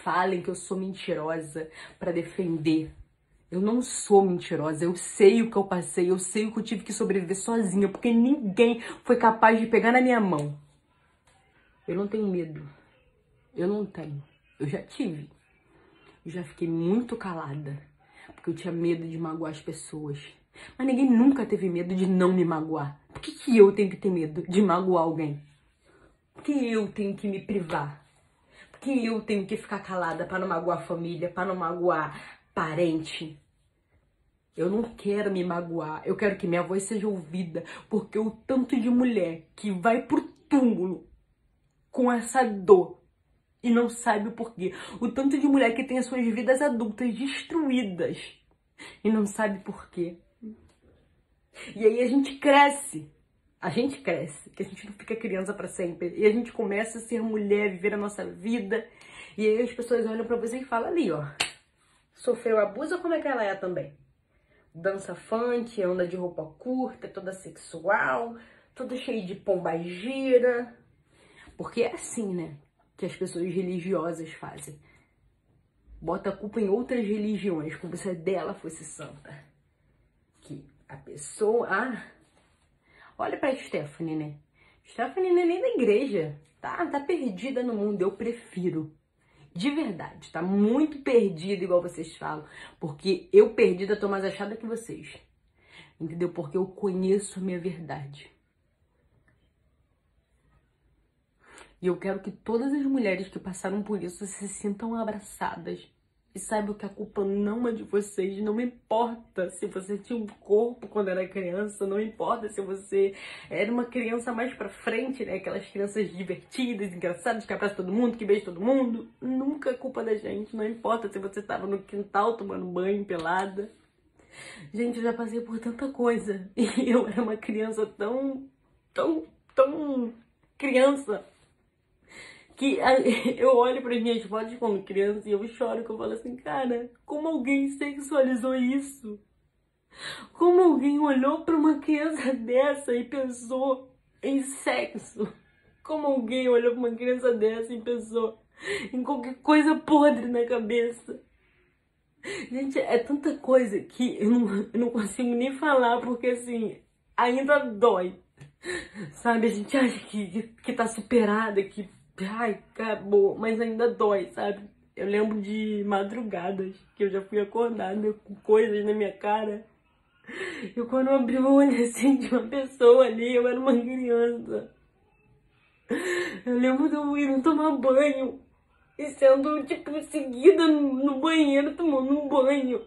falem que eu sou mentirosa para defender. Eu não sou mentirosa, eu sei o que eu passei, eu sei o que eu tive que sobreviver sozinha, porque ninguém foi capaz de pegar na minha mão. Eu não tenho medo. Eu não tenho. Eu já tive. Eu já fiquei muito calada, porque eu tinha medo de magoar as pessoas. Mas ninguém nunca teve medo de não me magoar. Por que eu tenho que ter medo de magoar alguém? Por que eu tenho que me privar? Por que eu tenho que ficar calada para não magoar a família, para não magoar parente? Eu não quero me magoar, eu quero que minha voz seja ouvida, porque o tanto de mulher que vai pro túmulo com essa dor e não sabe o porquê, o tanto de mulher que tem as suas vidas adultas destruídas e não sabe porquê. E aí a gente cresce, que a gente não fica criança pra sempre, e a gente começa a ser mulher, viver a nossa vida, e aí as pessoas olham pra você e falam ali, ó, sofreu abuso ou como é que ela é também? Dança funk, anda de roupa curta, toda sexual, toda cheia de pombagira. Porque é assim, né, que as pessoas religiosas fazem. Bota a culpa em outras religiões, como se a dela fosse santa. Que a pessoa... olha pra Stephanie, né? Stephanie não é nem da igreja. Tá perdida no mundo, eu prefiro. De verdade, tá muito perdida, igual vocês falam. Porque eu perdida tô mais achada que vocês. Entendeu? Porque eu conheço a minha verdade. E eu quero que todas as mulheres que passaram por isso se sintam abraçadas. E saibam que a culpa não é de vocês. Não importa se você tinha um corpo quando era criança. Não importa se você era uma criança mais pra frente, né? Aquelas crianças divertidas, engraçadas, que abraçam todo mundo, que beijam todo mundo. Nunca é culpa da gente. Não importa se você tava no quintal tomando banho pelada. Gente, eu já passei por tanta coisa. E eu era uma criança tão criança. Que eu olho para minhas fotos como criança e eu choro, que eu falo assim, cara, como alguém sexualizou isso? Como alguém olhou para uma criança dessa e pensou em sexo? Como alguém olhou para uma criança dessa e pensou em qualquer coisa podre na cabeça? Gente, é tanta coisa que eu não consigo nem falar, porque assim, ainda dói. Sabe, a gente acha que tá superada, que ai, acabou, mas ainda dói, sabe? Eu lembro de madrugadas que eu já fui acordada com coisas na minha cara. E quando eu abri o olho assim de uma pessoa ali, eu era uma criança. Eu lembro de eu ir tomar banho e sendo, tipo, seguida no banheiro tomando um banho.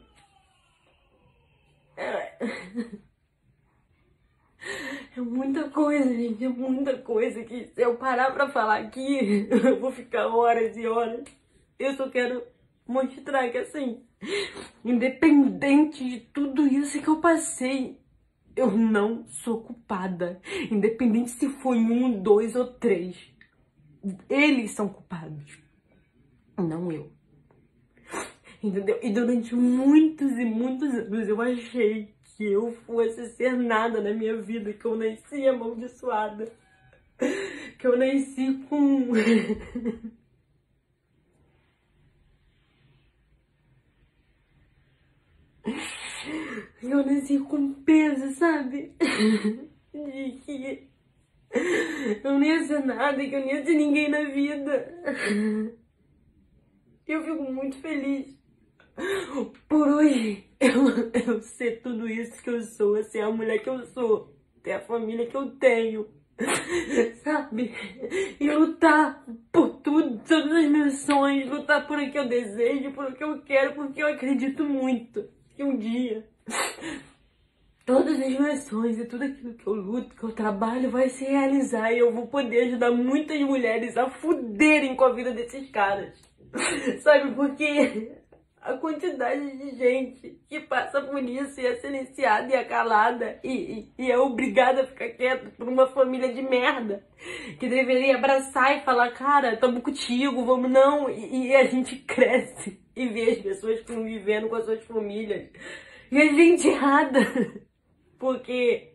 É muita coisa, gente, é muita coisa que se eu parar pra falar aqui, eu vou ficar horas e horas. Eu só quero mostrar que, assim, independente de tudo isso que eu passei, eu não sou culpada. Independente se foi 1, 2 ou 3. Eles são culpados, não eu. Entendeu? E durante muitos e muitos anos eu achei que eu fosse ser nada na minha vida, que eu nasci amaldiçoada, que eu nasci com... eu nasci com peso, sabe? De que eu não ia ser nada, que eu não ia ser ninguém na vida. Eu fico muito feliz por hoje eu ser tudo isso que eu sou, ser a mulher que eu sou, ter a família que eu tenho, sabe? E lutar por tudo, todos os meus sonhos, lutar por o que eu desejo, por o que eu quero, porque eu acredito muito que um dia todos os meus sonhos e tudo aquilo que eu luto, que eu trabalho, vai se realizar e eu vou poder ajudar muitas mulheres a fuderem com a vida desses caras. Sabe, porque a quantidade de gente que passa por isso e é silenciada e é calada e é obrigada a ficar quieta por uma família de merda que deveria abraçar e falar, cara, tamo contigo, vamos não. E a gente cresce e vê as pessoas convivendo com as suas famílias e a gente errada. Porque,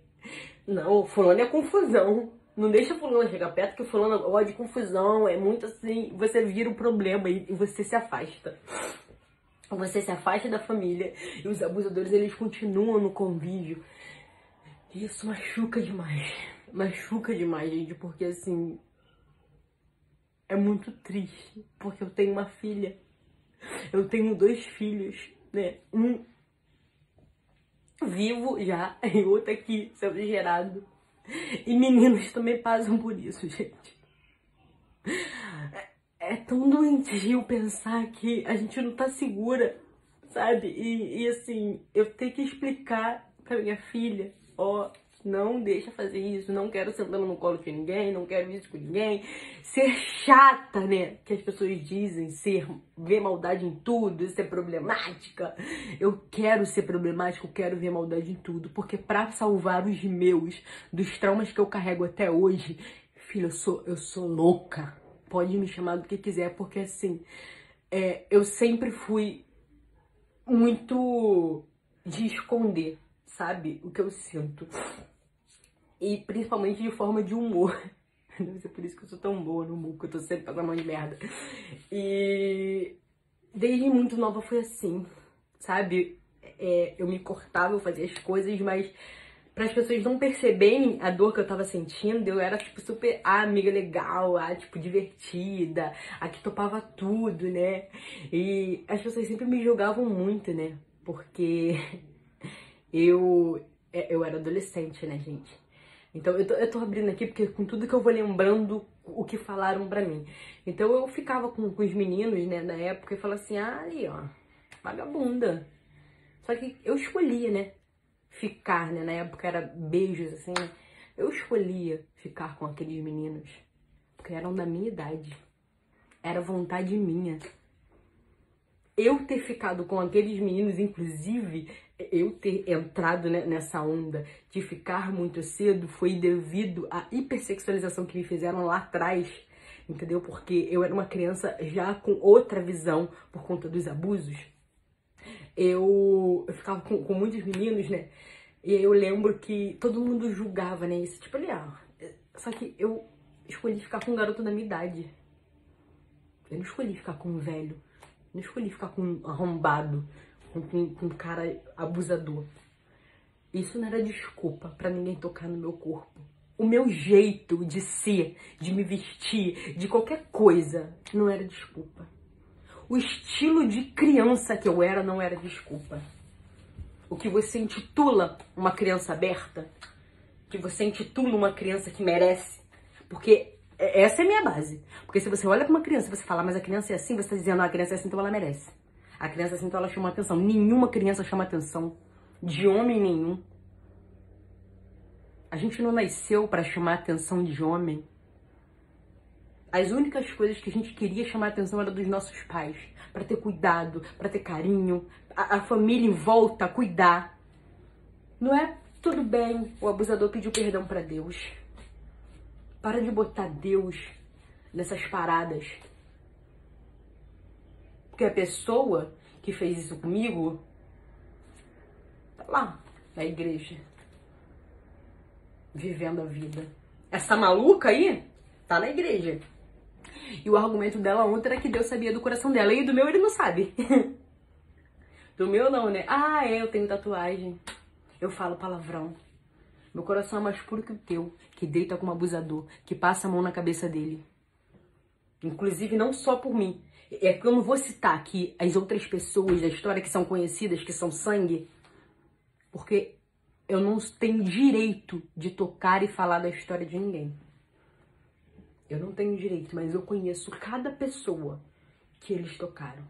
não, fulano é confusão. Não deixa fulano chegar perto, que fulano gosta de confusão. É muito assim, você vira o problema e você se afasta. Você se afasta da família e os abusadores, eles continuam no convívio. E isso machuca demais. Machuca demais, gente, porque assim... é muito triste, porque eu tenho uma filha. Eu tenho 2 filhos, né? Um vivo já e outro aqui sendo gerado. E meninos também passam por isso, gente. É tão doentio pensar que a gente não tá segura, sabe? E assim, eu tenho que explicar pra minha filha, ó, não deixa fazer isso, não quero sentando no colo de ninguém, não quero isso com ninguém. Ser chata, né? Que as pessoas dizem, ver maldade em tudo, ser problemática. Eu quero ser problemática, eu quero ver maldade em tudo, porque pra salvar os meus, dos traumas que eu carrego até hoje, filho, eu sou louca. Pode me chamar do que quiser, porque assim, eu sempre fui muito de esconder, sabe? O que eu sinto. E principalmente de forma de humor. Deve ser por isso que eu sou tão boa no humor, que eu tô sempre passando mão de merda. E desde muito nova foi assim, sabe? Eu me cortava, eu fazia as coisas, mas para as pessoas não perceberem a dor que eu tava sentindo, eu era, tipo, super amiga legal, tipo, divertida, a que topava tudo, né? E as pessoas sempre me julgavam muito, né? Porque eu era adolescente, né, gente? Então, eu tô abrindo aqui porque com tudo que eu vou lembrando o que falaram pra mim. Então, eu ficava com os meninos, né, na época e falava assim, aí, ó, vagabunda. Só que eu escolhia, né, ficar, né, na época era beijos, assim, né? Eu escolhia ficar com aqueles meninos, porque eram da minha idade. Era vontade minha. Eu ter ficado com aqueles meninos, inclusive, eu ter entrado, né, nessa onda de ficar muito cedo, foi devido à hipersexualização que me fizeram lá atrás, entendeu? Porque eu era uma criança já com outra visão por conta dos abusos. Eu ficava com muitos meninos, né? E aí eu lembro que todo mundo julgava, né? Isso, tipo, ali, só que eu escolhi ficar com um garoto da minha idade. Eu não escolhi ficar com um velho. Não escolhi ficar com um arrombado, com um cara abusador. Isso não era desculpa pra ninguém tocar no meu corpo. O meu jeito de ser, de me vestir, de qualquer coisa, não era desculpa. O estilo de criança que eu era não era desculpa. O que você intitula uma criança aberta, que você intitula uma criança que merece, porque essa é a minha base. Porque se você olha pra uma criança e você fala, mas a criança é assim, você tá dizendo, a criança é assim, então ela merece. A criança é assim, então ela chama atenção. Nenhuma criança chama atenção, de homem nenhum. A gente não nasceu pra chamar atenção de homem. As únicas coisas que a gente queria chamar atenção era dos nossos pais. Pra ter cuidado, pra ter carinho, a família em volta, cuidar. Não é tudo bem, o abusador pediu perdão pra Deus. Para de botar Deus nessas paradas. Porque a pessoa que fez isso comigo tá lá, na igreja, vivendo a vida. Essa maluca aí tá na igreja. E o argumento dela ontem era que Deus sabia do coração dela. E do meu ele não sabe. Do meu não, né? Ah, eu tenho tatuagem. Eu falo palavrão. Meu coração é mais puro que o teu, que deita com um abusador, que passa a mão na cabeça dele. Inclusive, não só por mim. É que eu não vou citar aqui as outras pessoas da história que são conhecidas, que são sangue, porque eu não tenho direito de tocar e falar da história de ninguém. Eu não tenho direito, mas eu conheço cada pessoa que eles tocaram.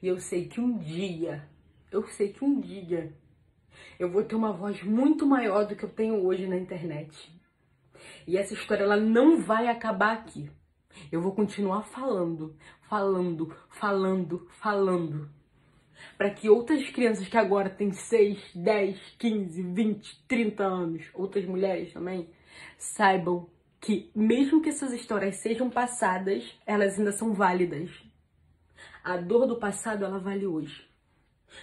E eu sei que um dia, eu vou ter uma voz muito maior do que eu tenho hoje na internet. E essa história, ela não vai acabar aqui. Eu vou continuar falando. Para que outras crianças que agora têm 6, 10, 15, 20, 30 anos, outras mulheres também, saibam que mesmo que essas histórias sejam passadas, elas ainda são válidas. A dor do passado, ela vale hoje.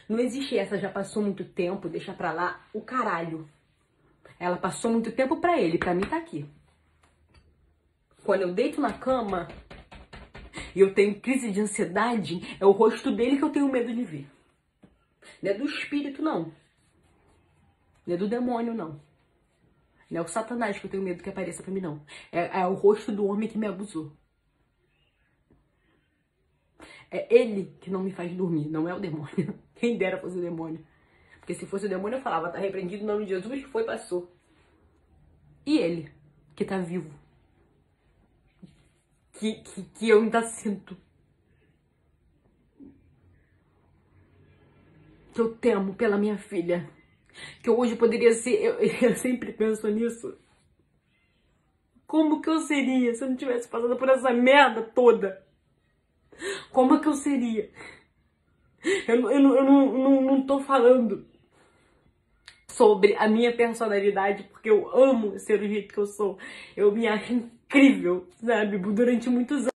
Não existe essa, já passou muito tempo, deixa pra lá, o caralho. Ela passou muito tempo pra ele, pra mim tá aqui. Quando eu deito na cama e eu tenho crise de ansiedade, é o rosto dele que eu tenho medo de ver. Não é do espírito, não. Não é do demônio, não. Não é o Satanás que eu tenho medo que apareça pra mim, não. É o rosto do homem que me abusou. É ele que não me faz dormir, não é o demônio. Quem dera fosse o demônio. Porque se fosse o demônio eu falava, tá repreendido no nome de Jesus, foi, passou. E ele, que tá vivo. Que eu ainda sinto. Que eu temo pela minha filha. Que hoje poderia ser... Eu sempre penso nisso. Como que eu seria se eu não tivesse passado por essa merda toda? Como que eu seria? Eu não tô falando sobre a minha personalidade, porque eu amo ser o jeito que eu sou. Eu me acho incrível, sabe? Durante muitos anos.